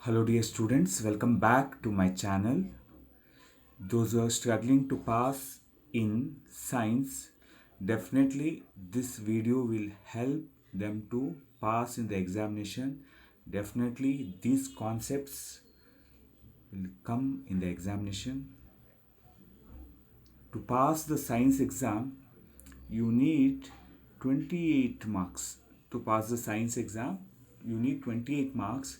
Hello dear students, welcome back to my channel. Those who are struggling to pass in science, definitely this video will help them to pass in the examination. Definitely these concepts will come in the examination. To pass the science exam, you need 28 marks. To pass the science exam, you need 28 marks.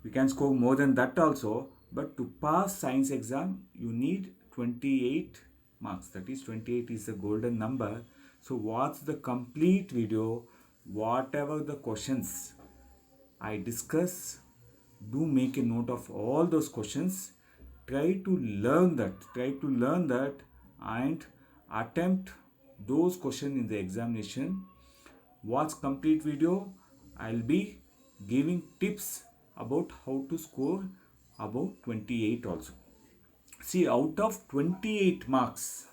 You can score more than that also, but to pass science exam, you need 28 marks. That is 28 is the golden number. So watch the complete video, whatever the questions I discuss, do make a note of all those questions. Try to learn that. And attempt those questions in the examination. Watch complete video. I'll be giving tips about how to score about 28 also. See, out of 28 marks,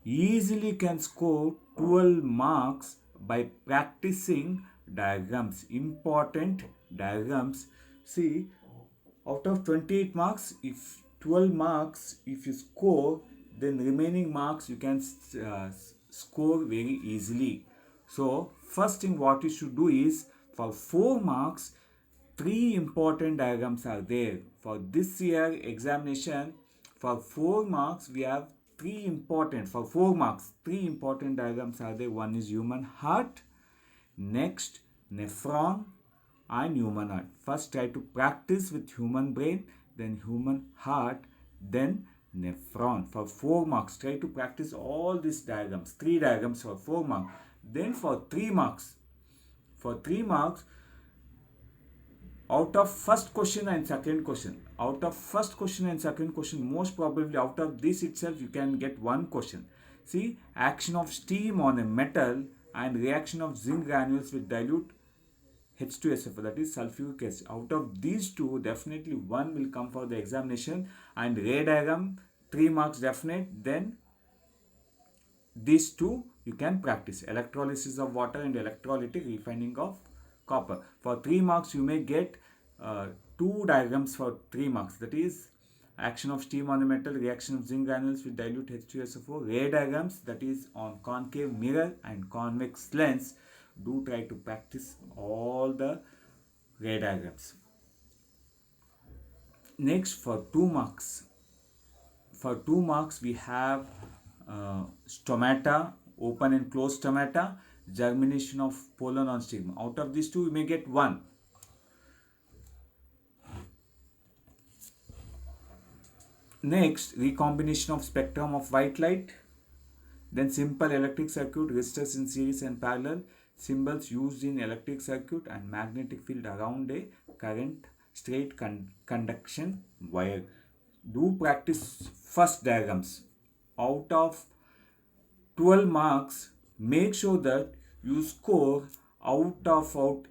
easily can score 12 marks by practicing diagrams, important diagrams. See, out of 28 marks, if 12 marks if you score, then remaining marks you can score very easily. So first thing what you should do is, for 4 marks, 3 important diagrams are there. For this year examination, for 4 marks we have 3 important, for 4 marks 3 important diagrams are there. One is human heart, next nephron, and human heart. First try to practice with human brain, then human heart, then nephron. For 4 marks try to practice all these diagrams, 3 diagrams for 4 marks. Then for 3 marks, out of first question and second question, most probably out of this itself you can get one question. See, action of steam on a metal and reaction of zinc granules with dilute H2SO4, that is sulfuric acid. Out of these two, definitely one will come for the examination. And ray diagram, 3 marks definite. Then these two you can practice: electrolysis of water and electrolytic refining of copper. For 3 marks you may get 2 diagrams for 3 marks, that is action of steam on the metal, reaction of zinc granules with dilute H2SO4. Ray diagrams, that is on concave mirror and convex lens. Do try to practice all the ray diagrams. Next, for 2 marks we have stomata, open and closed stomata, germination of pollen on stigma. Out of these two you may get one. Next, recombination of spectrum of white light, then simple electric circuit, resistors in series and parallel, symbols used in electric circuit, and magnetic field around a current straight conduction wire. Do practice first diagrams. Out of 12 marks, make sure that you score out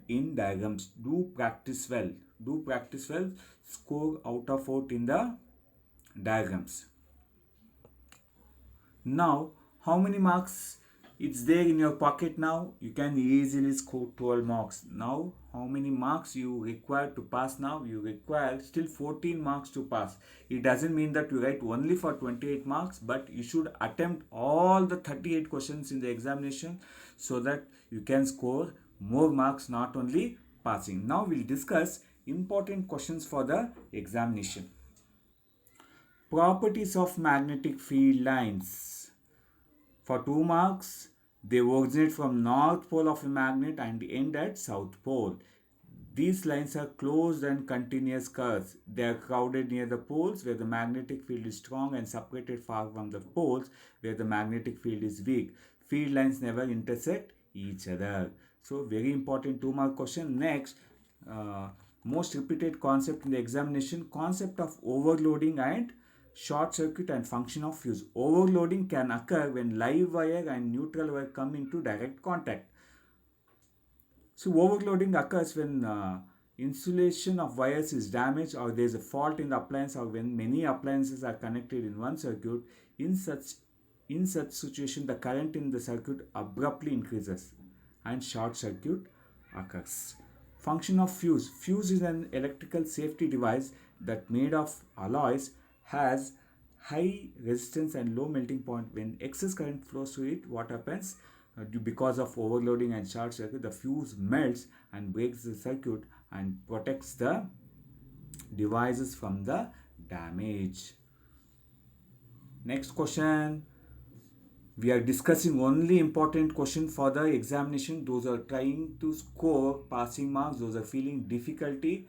in diagrams. Do practice well. Score out in the diagrams. Now, how many marks it's there in your pocket now? You can easily score 12 marks. Now, how many marks you require to pass now? You require still 14 marks to pass. It doesn't mean that you write only for 28 marks, but you should attempt all the 38 questions in the examination so that you can score more marks, not only passing. Now, we'll discuss important questions for the examination. Properties of magnetic field lines. For 2 marks, they originate from north pole of a magnet and end at south pole. These lines are closed and continuous curves. They are crowded near the poles where the magnetic field is strong and separated far from the poles where the magnetic field is weak. Field lines never intersect each other. So, very important 2 mark question. Next, most repeated concept in the examination, concept of overloading and short circuit and function of fuse. Overloading can occur when live wire and neutral wire come into direct contact. So overloading occurs when insulation of wires is damaged, or there is a fault in the appliance, or when many appliances are connected in one circuit. In such situation, the current in the circuit abruptly increases and short circuit occurs. Function of fuse. Fuse is an electrical safety device that made of alloys, has high resistance and low melting point. When excess current flows through it, what happens? Because of overloading and short circuit, the fuse melts and breaks the circuit and protects the devices from the damage. Next question. We are discussing only important question for the examination. Those are trying to score passing marks, those are feeling difficulty.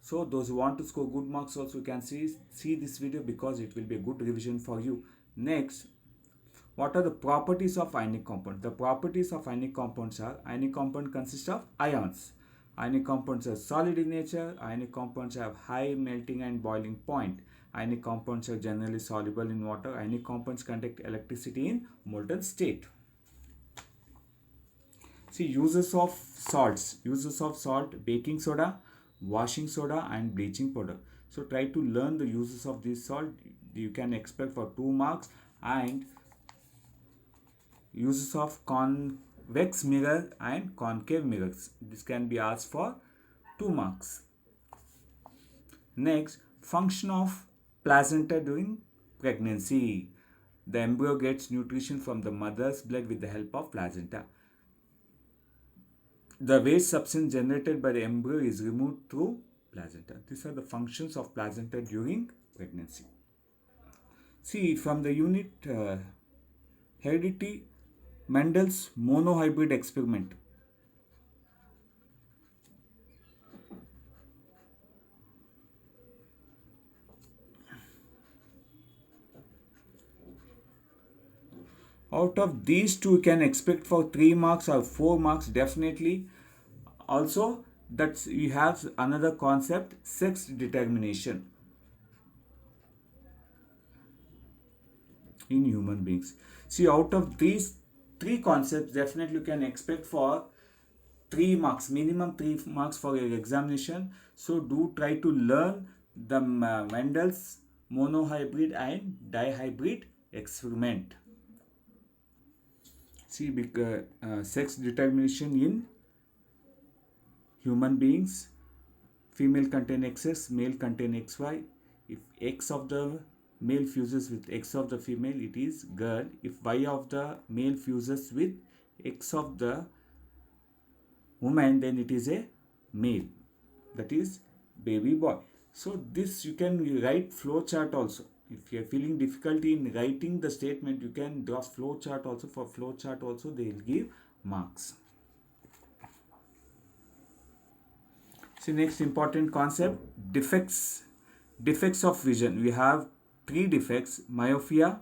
So those who want to score good marks also can see this video, because it will be a good revision for you. Next, what are the properties of ionic compound? The properties of ionic compounds are: ionic compound consists of ions. Ionic compounds are solid in nature. Ionic compounds have high melting and boiling point. Ionic compounds are generally soluble in water. Ionic compounds conduct electricity in molten state. See, uses of salts. Uses of salt: baking soda, washing soda, and bleaching powder. So try to learn the uses of this salt. You can expect for 2 marks. And uses of convex mirror and concave mirrors. This can be asked for 2 marks. Next, function of placenta during pregnancy. The embryo gets nutrition from the mother's blood with the help of placenta. The waste substance generated by the embryo is removed through placenta. These are the functions of placenta during pregnancy. See, from the unit heredity, Mendel's monohybrid experiment. Out of these two, you can expect for 3 marks or 4 marks definitely. Also, that you have another concept, sex determination in human beings. See, out of these 3 concepts, definitely you can expect for 3 marks, minimum 3 marks for your examination. So do try to learn the Mendel's monohybrid and dihybrid experiment. See, sex determination in human beings: female contain XX, male contain XY. If X of the male fuses with X of the female, it is girl. If Y of the male fuses with X of the woman, then it is a male, that is baby boy. So this you can write flow chart also. If you are feeling difficulty in writing the statement, you can draw flow chart also. For flow chart also they will give marks. See, next important concept, defects. Defects of vision. We have 3 defects: myopia,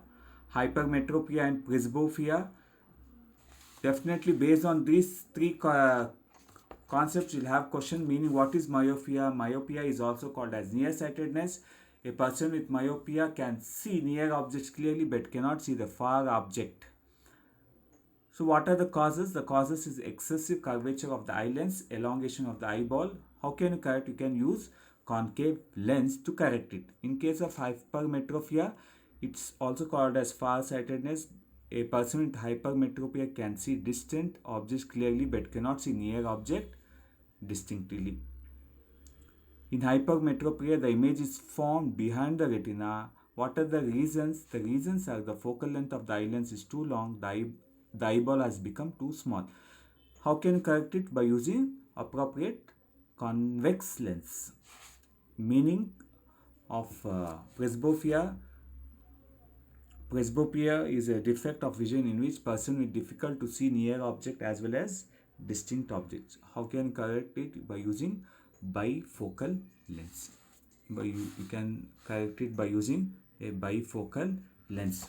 hypermetropia, and presbyopia. Definitely based on these 3 concepts, you'll have question meaning what is myopia. Myopia is also called as nearsightedness. A person with myopia can see near objects clearly but cannot see the far object. So what are the causes? The causes is excessive curvature of the eye lens, elongation of the eyeball. How can you correct? You can use concave lens to correct it. In case of hypermetropia, it's also called as farsightedness. A person with hypermetropia can see distant objects clearly but cannot see near object distinctly. In hypermetropia, the image is formed behind the retina. What are the reasons? The reasons are the focal length of the eye lens is too long, the eyeball has become too small. How can you correct it? By using appropriate convex lens. Meaning of presbyopia. Presbyopia is a defect of vision in which person with difficult to see near object as well as distinct objects. How can you correct it? By using bifocal lens. You can correct it by using a bifocal lens.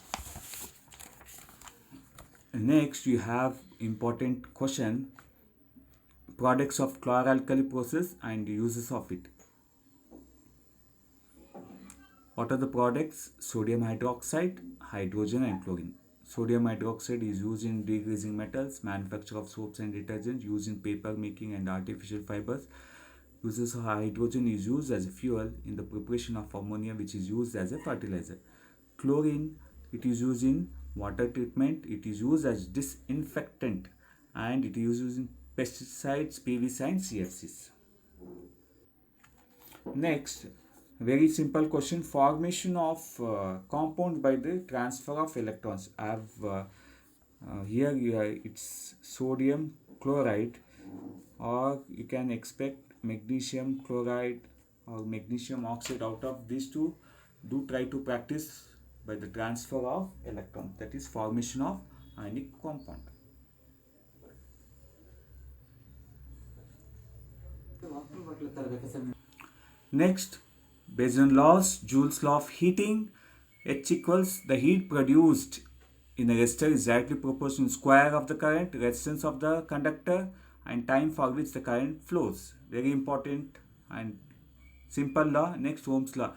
Next, you have important question, products of chloralkali process and uses of it. What are the products? Sodium hydroxide, hydrogen, and chlorine. Sodium hydroxide is used in degreasing metals, manufacture of soaps and detergents, used in paper making and artificial fibers. Uses of hydrogen is used as a fuel in the preparation of ammonia, which is used as a fertilizer. Chlorine, it is used in water treatment, it is used as disinfectant, and it is used in pesticides, PVC and CFCs. Next, very simple question: formation of compound by the transfer of electrons. I have here it's sodium chloride, or you can expect magnesium chloride or magnesium oxide. Out of these two, do try to practice by the transfer of electron, that is formation of ionic compound. Next, based on laws, Joule's law of heating, H equals the heat produced in a resistor is directly proportional to square of the current, resistance of the conductor, and time for which the current flows. Very important and simple law. Next, Ohm's law.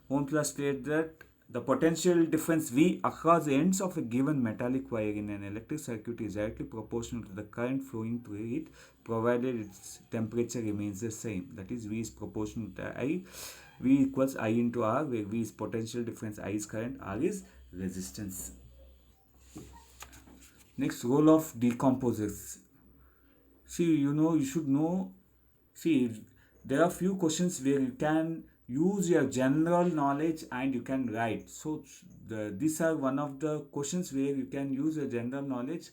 Ohm's law states that the potential difference V across the ends of a given metallic wire in an electric circuit is directly proportional to the current flowing through it, provided its temperature remains the same. That is, V is proportional to I. V equals I into R, where V is potential difference, I is current, R is resistance. Next, role of decomposers. See, you should know. See, there are few questions where you can use your general knowledge and you can write. So, these are one of the questions where you can use your general knowledge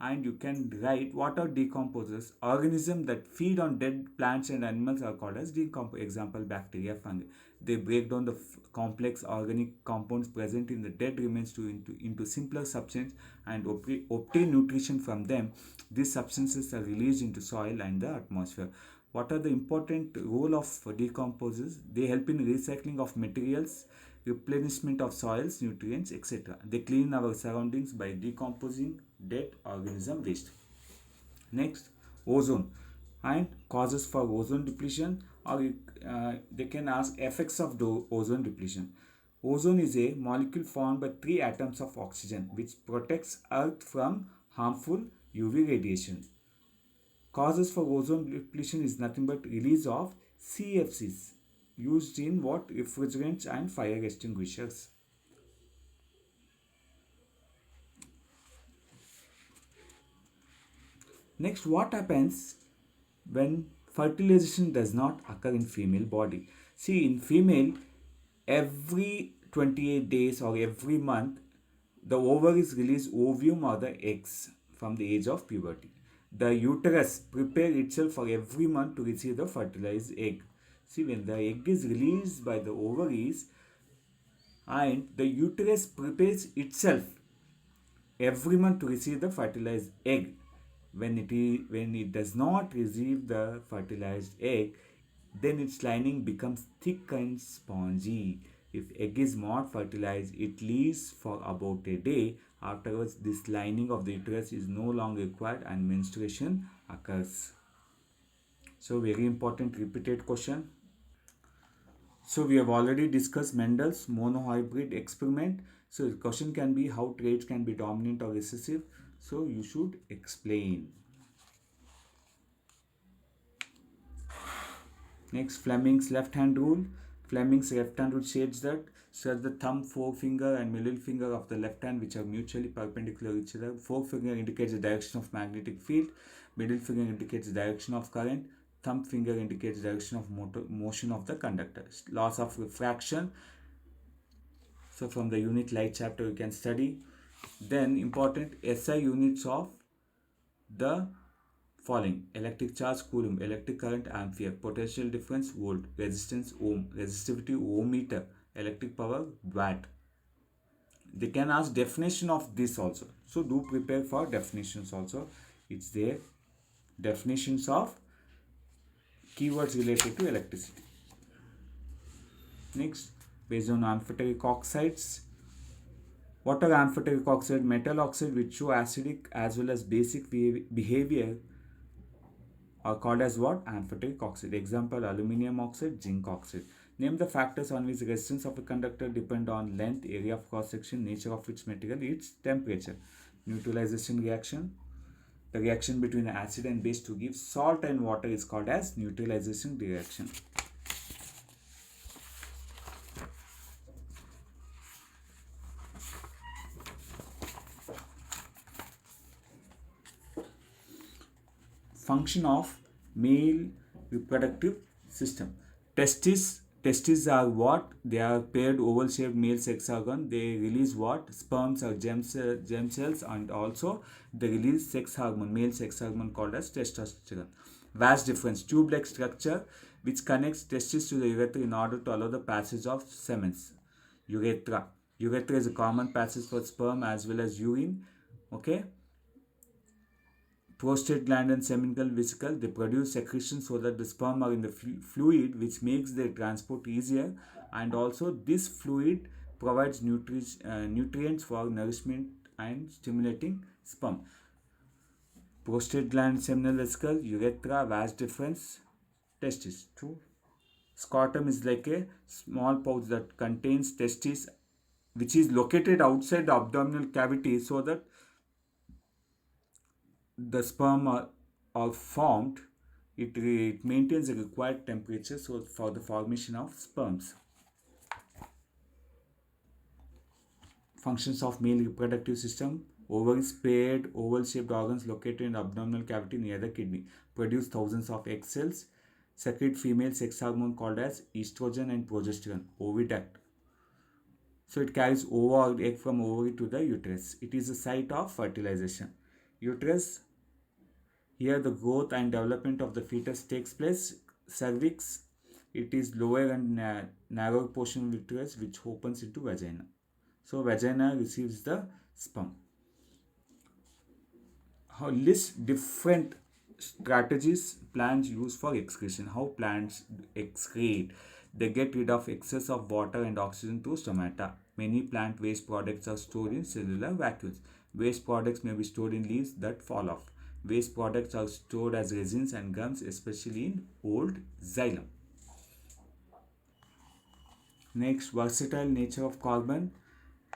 and you can write. What are decomposers? Organisms that feed on dead plants and animals are called as decomposers. Example, bacteria, fungi. They break down the complex organic compounds present in the dead remains into simpler substances and obtain nutrition from them. These substances are released into soil and the atmosphere. What are the important role of decomposers? They help in recycling of materials, replenishment of soils, nutrients, etc. They clean our surroundings by decomposing dead organism waste. Next, ozone and causes for ozone depletion, or they can ask effects of the ozone depletion. Ozone is a molecule formed by three atoms of oxygen which protects Earth from harmful UV radiation. Causes for ozone depletion is nothing but release of CFCs used in what? Refrigerants and fire extinguishers. Next, what happens when fertilization does not occur in female body? See, in female, every 28 days or every month, the ovaries release ovum or the eggs from the age of puberty. The uterus prepares itself for every month to receive the fertilized egg. See, when the egg is released by the ovaries and the uterus prepares itself every month to receive the fertilized egg, when it does not receive the fertilized egg, then its lining becomes thick and spongy. If egg is not fertilized, it leaves for about a day. Afterwards, this lining of the uterus is no longer required and menstruation occurs. So, very important repeated question. So we have already discussed Mendel's monohybrid experiment. So the question can be how traits can be dominant or recessive. So you should explain. Next, Fleming's left hand rule. Fleming's left hand rule states that the thumb, forefinger and middle finger of the left hand which are mutually perpendicular to each other. Forefinger indicates the direction of magnetic field. Middle finger indicates the direction of current. Thumb finger indicates the direction of motion of the conductor. Laws of refraction. So from the unit light chapter you can study. Then important SI units of the following: electric charge coulomb, electric current ampere, potential difference volt, resistance ohm, resistivity ohm meter, electric power watt. They can ask definition of this also. So do prepare for definitions also. It's there. Definitions of keywords related to electricity. Next, based on amphoteric oxides. What are amphoteric oxide? Metal oxide which show acidic as well as basic behavior are called as what? Amphoteric oxide. Example, aluminium oxide, zinc oxide. Name the factors on which resistance of a conductor depend on length, area of cross section, nature of its material, its temperature. Neutralization reaction. The reaction between acid and base to give salt and water is called as neutralization reaction. Function of male reproductive system. Testes are what? They are paired oval shaped male sex organ. They release what? Sperms or germ cells, and also they release sex hormone, male sex hormone called as testosterone. Vast difference. Tube like structure which connects testes to the urethra in order to allow the passage of semens. Urethra. Urethra is a common passage for sperm as well as urine. Okay. Prostate gland and seminal vesicle, they produce secretion so that the sperm are in the fluid, which makes their transport easier, and also this fluid provides nutrients for nourishment and stimulating sperm. Prostate gland, seminal vesicle, urethra, vast difference, testis. True. Scrotum is like a small pouch that contains testis, which is located outside the abdominal cavity so that the sperm are formed. It maintains a required temperature so for the formation of sperms. Functions of male reproductive system. Ovaries, paired oval shaped organs located in the abdominal cavity near the kidney, produce thousands of egg cells, secrete female sex hormone called as estrogen and progesterone. Oviduct. So it carries ova or egg from ovary to the uterus. It is a site of fertilization. Uterus. Here the growth and development of the fetus takes place. Cervix, it is lower and narrow portion of uterus which opens into vagina. So vagina receives the sperm. How list different strategies plants use for excretion. How plants excrete. They get rid of excess of water and oxygen to stomata. Many plant waste products are stored in cellular vacuoles. Waste products may be stored in leaves that fall off. Waste products are stored as resins and gums, especially in old xylem. Next, versatile nature of carbon.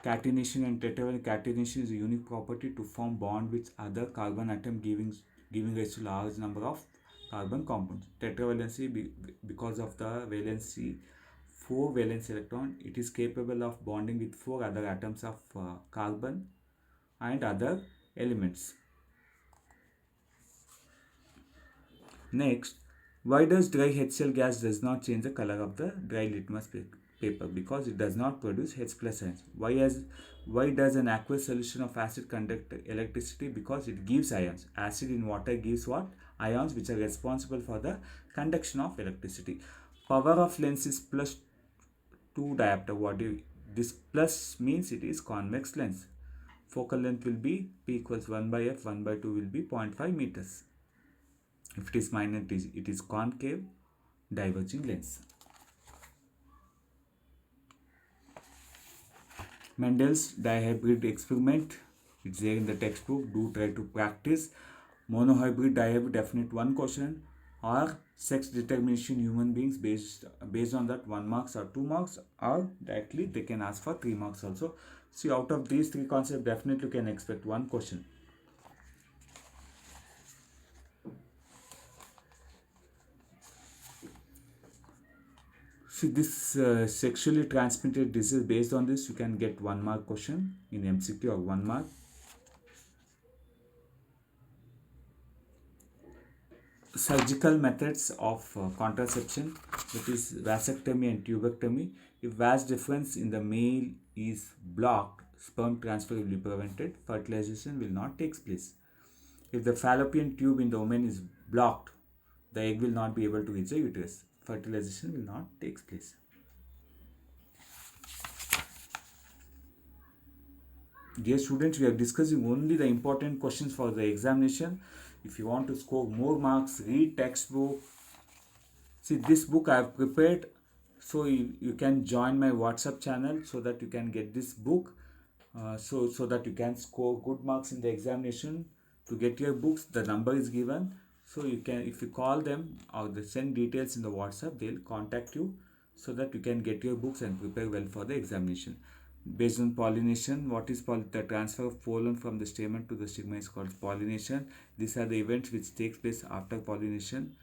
Catenation and tetravalent catenation is a unique property to form bond with other carbon atom, giving rise to large number of carbon compounds. Tetravalency, because of the valency, 4 valence electron, it is capable of bonding with 4 other atoms of carbon and other elements. Next, why does dry HCl gas does not change the color of the dry litmus paper? Because it does not produce H plus ions. Why does an aqueous solution of acid conduct electricity? Because it gives ions. Acid in water gives what? Ions, which are responsible for the conduction of electricity. Power of lens is plus 2 diopter. This plus means it is convex lens. Focal length will be P equals 1 by F, 1 by 2 will be 0.5 meters. If it is minor, it is concave diverging lens. Mendel's dihybrid experiment, it's there in the textbook. Do try to practice. Monohybrid, dihybrid, definite 1 question. Or sex determination human beings, based on that 1 marks or 2 marks, or directly they can ask for 3 marks also. See, out of these 3 concepts, definitely you can expect 1 question. See, this sexually transmitted disease, based on this you can get 1 mark question in MCQ or 1 mark. Surgical methods of contraception, that is vasectomy and tubectomy. If vas difference in the male is blocked, sperm transfer will be prevented, fertilization will not take place. If the fallopian tube in the woman is blocked, the egg will not be able to reach the uterus, fertilization will not take place. Dear students, we are discussing only the important questions for the examination. If you want to score more marks, read textbook. See, this book I have prepared, so you can join my WhatsApp channel so that you can get this book, so that you can score good marks in the examination. To get your books, the number is given. So you can, if you call them or they send details in the WhatsApp, they'll contact you so that you can get your books and prepare well for the examination. Based on pollination, what is the transfer of pollen from the stamen to the stigma is called pollination. These are the events which takes place after pollination.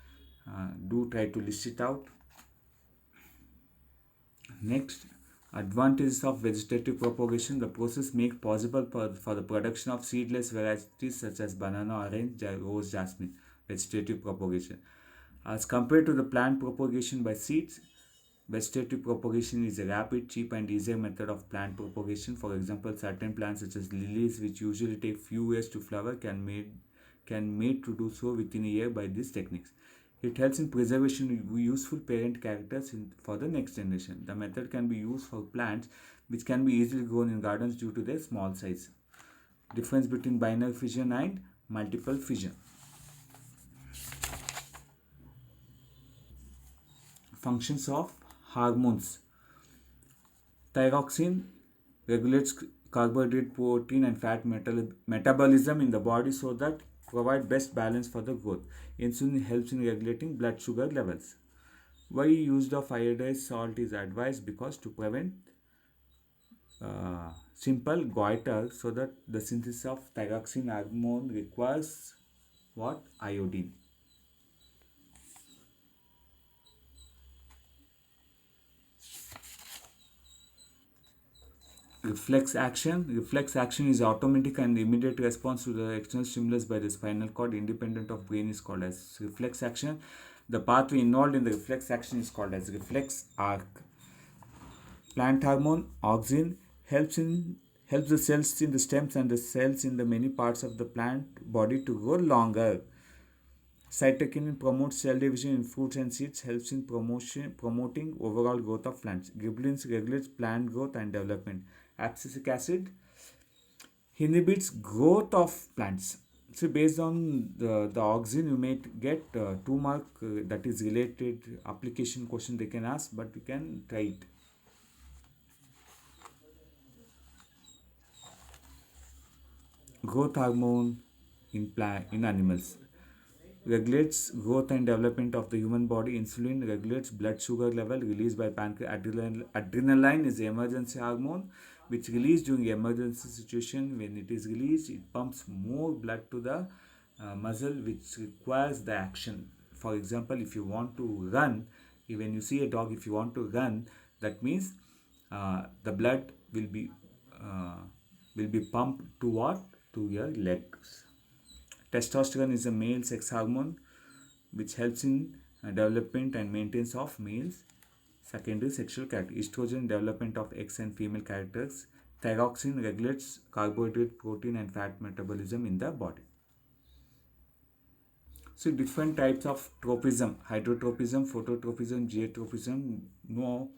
Do try to list it out. Next, advantages of vegetative propagation. The process makes possible for the production of seedless varieties such as banana, orange, rose, jasmine. vegetative propagation. As compared to the plant propagation by seeds, vegetative propagation is a rapid, cheap, and easier method of plant propagation. For example, certain plants such as lilies, which usually take few years to flower, can made to do so within a year by these techniques. It helps in preservation of useful parent characters for the next generation. The method can be used for plants which can be easily grown in gardens due to their small size. Difference between binary fission and multiple fission. Functions of hormones. Thyroxine regulates carbohydrate, protein, and fat metabolism in the body so that provide best balance for the growth. Insulin helps in regulating blood sugar levels. Why use of iodized salt is advised? Because to prevent simple goiter, so that the synthesis of thyroxine hormone requires what? Iodine. Reflex action is automatic and immediate response to the external stimulus by the spinal cord independent of brain is called as reflex action. The pathway involved in the reflex action is called as reflex arc. Plant hormone auxin helps the cells in the stems and the cells in the many parts of the plant body to grow longer. Cytokinin promotes cell division in fruits and seeds, helps in promoting overall growth of plants. Gibberellins regulates plant growth and development. Abscisic acid inhibits growth of plants. So based on the auxin, you may get 2 mark that is related application question they can ask, but you can try it. Growth hormone in animals regulates growth and development of the human body. Insulin regulates blood sugar level released by pancreas. Adrenaline is the emergency hormone which released during emergency situation. When it is released, it pumps more blood to the muscle which requires the action. For example, if you want to run, when you see a dog, if you want to run, that means the blood will be pumped to what? To your legs. Testosterone is a male sex hormone which helps in development and maintenance of males' secondary sexual character. Estrogen, development of X and female characters. Thyroxine regulates carbohydrate, protein, and fat metabolism in the body. So different types of tropism: hydrotropism, phototropism, geotropism. Know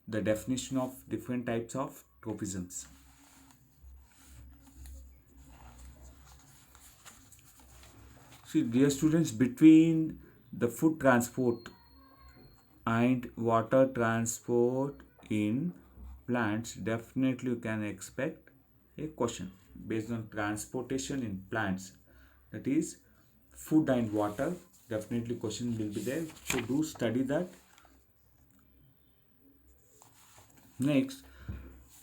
the definition of different types of tropisms. See, dear students, between the food transport and water transport in plants, definitely you can expect a question based on transportation in plants, that is food and water. Definitely question will be there, so do study that. Next,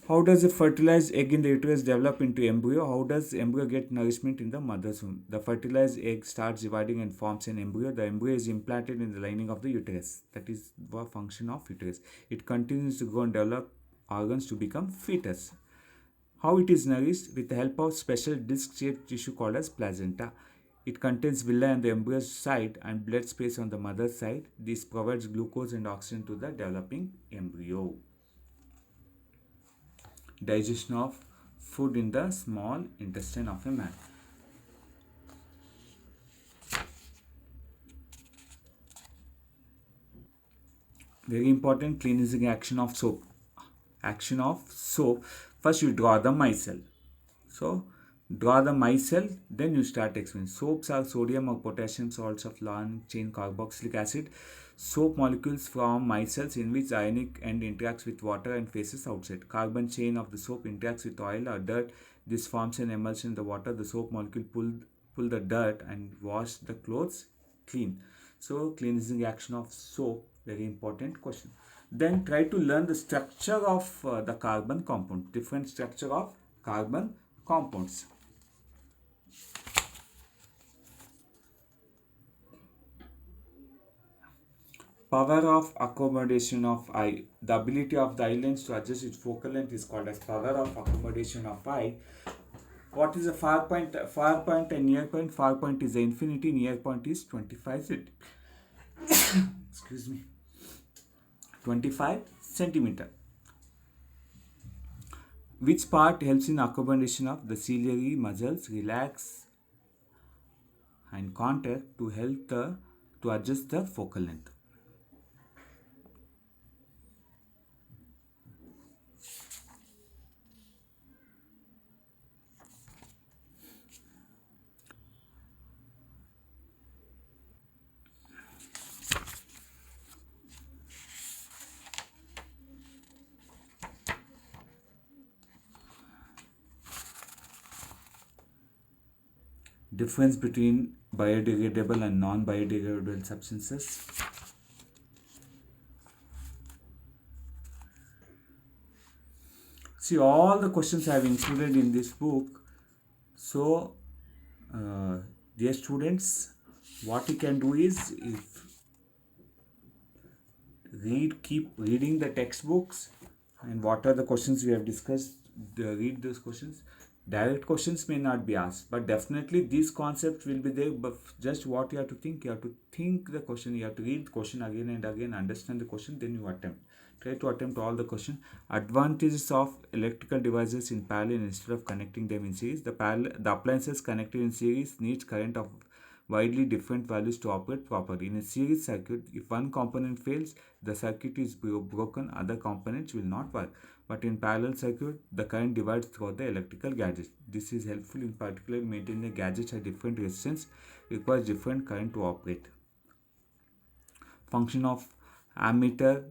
how does a fertilized egg in the uterus develop into embryo? How does embryo get nourishment in the mother's womb? The fertilized egg starts dividing and forms an embryo. The embryo is implanted in the lining of the uterus. That is the function of uterus. It continues to grow and develop organs to become fetus. How it is nourished? With the help of special disc-shaped tissue called as placenta. It contains villi on the embryo's side and blood space on the mother's side. This provides glucose and oxygen to the developing embryo. Digestion of food in the small intestine of a man. Very important, cleansing action of soap. Action of soap. First you draw the micelle. So draw the micelle, then you start explaining. Soaps are sodium or potassium salts of long chain carboxylic acid. Soap molecules form micelles in which ionic end interacts with water and faces outside. Carbon chain of the soap interacts with oil or dirt. This forms an emulsion in the water. The soap molecule pull the dirt and wash the clothes clean. So cleansing action of soap, very important question. Then try to learn the structure of the carbon compound. Different structure of carbon compounds. Power of accommodation of eye. The ability of the eye lens to adjust its focal length is called as power of accommodation of eye. What is a far point? Far point and near point. Far point is the infinity. Near point is 25 excuse me, 25 centimeter. Which part helps in accommodation of the ciliary muscles relax and contract to help the to adjust the focal length? Difference between biodegradable and non-biodegradable substances. See, all the questions I have included in this book. So, dear students, what you can do is, if keep reading the textbooks, and what are the questions we have discussed, read those questions. Direct questions may not be asked, but definitely these concepts will be there. But just what you have to think, the question, you have to read the question again and again, understand the question, then you attempt. Try to attempt all the question. Advantages of electrical devices in parallel instead of connecting them in series. The appliances connected in series needs current of widely different values to operate properly. In a series circuit, if one component fails, the circuit is broken, other components will not work. But in parallel circuit, the current divides throughout the electrical gadgets. This is helpful in particular maintaining the gadgets at different resistance, requires different current to operate. Function of ammeter.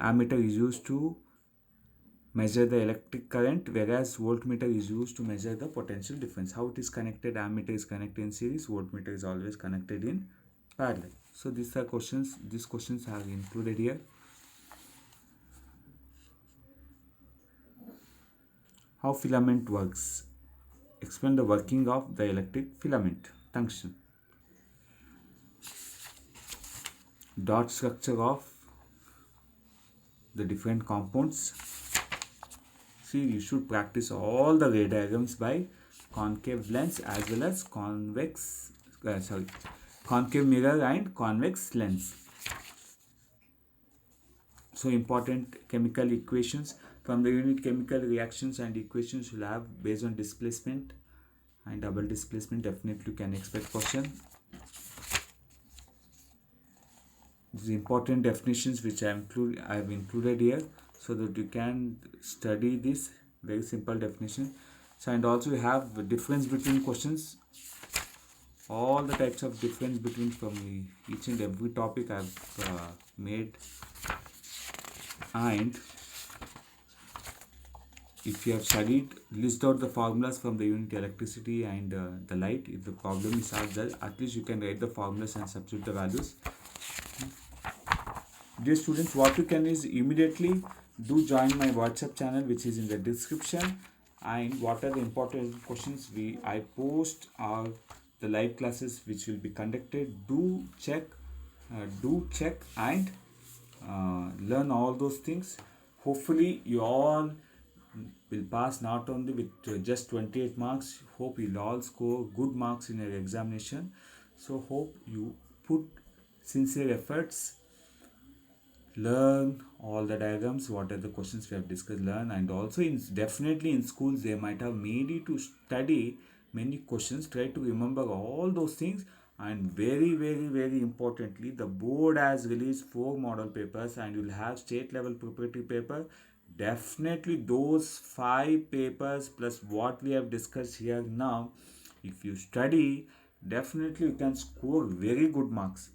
Ammeter is used to measure the electric current, whereas voltmeter is used to measure the potential difference. How it is connected? Ammeter is connected in series, voltmeter is always connected in parallel. So these are questions. These questions are included here. How filament works? Explain the working of the electric filament. Tungsten. Dot structure of the different compounds. See, you should practice all the ray diagrams by concave lens as well as concave mirror and convex lens. So important chemical equations from the unit. Chemical reactions and equations you'll have based on displacement and double displacement. Definitely you can expect question. These important definitions which I have included here, so that you can study this very simple definition. So, and also you have the difference between questions, all the types of difference between from each and every topic I've made. And if you have studied, list out the formulas from the unit electricity and the light. If the problem is solved, at least you can write the formulas and substitute the values. Dear students, what you can is immediately do join my WhatsApp channel, which is in the description. And what are the important questions I post are the live classes which will be conducted. Do check and learn all those things. Hopefully you all will pass, not only with just 28 marks. Hope you'll all score good marks in your examination. So hope you put sincere efforts, learn all the diagrams, what are the questions we have discussed, learn. And also definitely in schools they might have made you to study many questions. Try to remember all those things. And very very very importantly, the board has released 4 model papers and you'll have state level preparatory paper. Definitely those 5 papers plus what we have discussed here now, if you study, definitely you can score very good marks.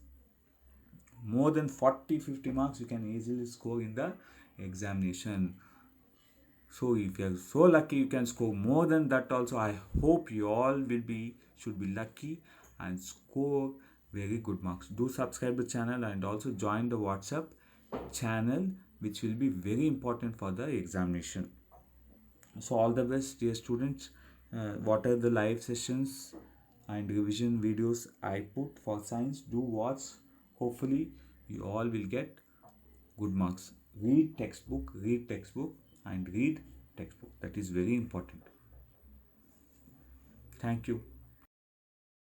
More than 40-50 marks you can easily score in the examination. So if you are so lucky you can score more than that also. I hope you all should be lucky and score very good marks. Do subscribe the channel and also join the WhatsApp channel, which will be very important for the examination. So all the best, dear students. What are the live sessions and revision videos I put for science? Do watch. Hopefully you all will get good marks. Read textbook and read textbook. That is very important. Thank you.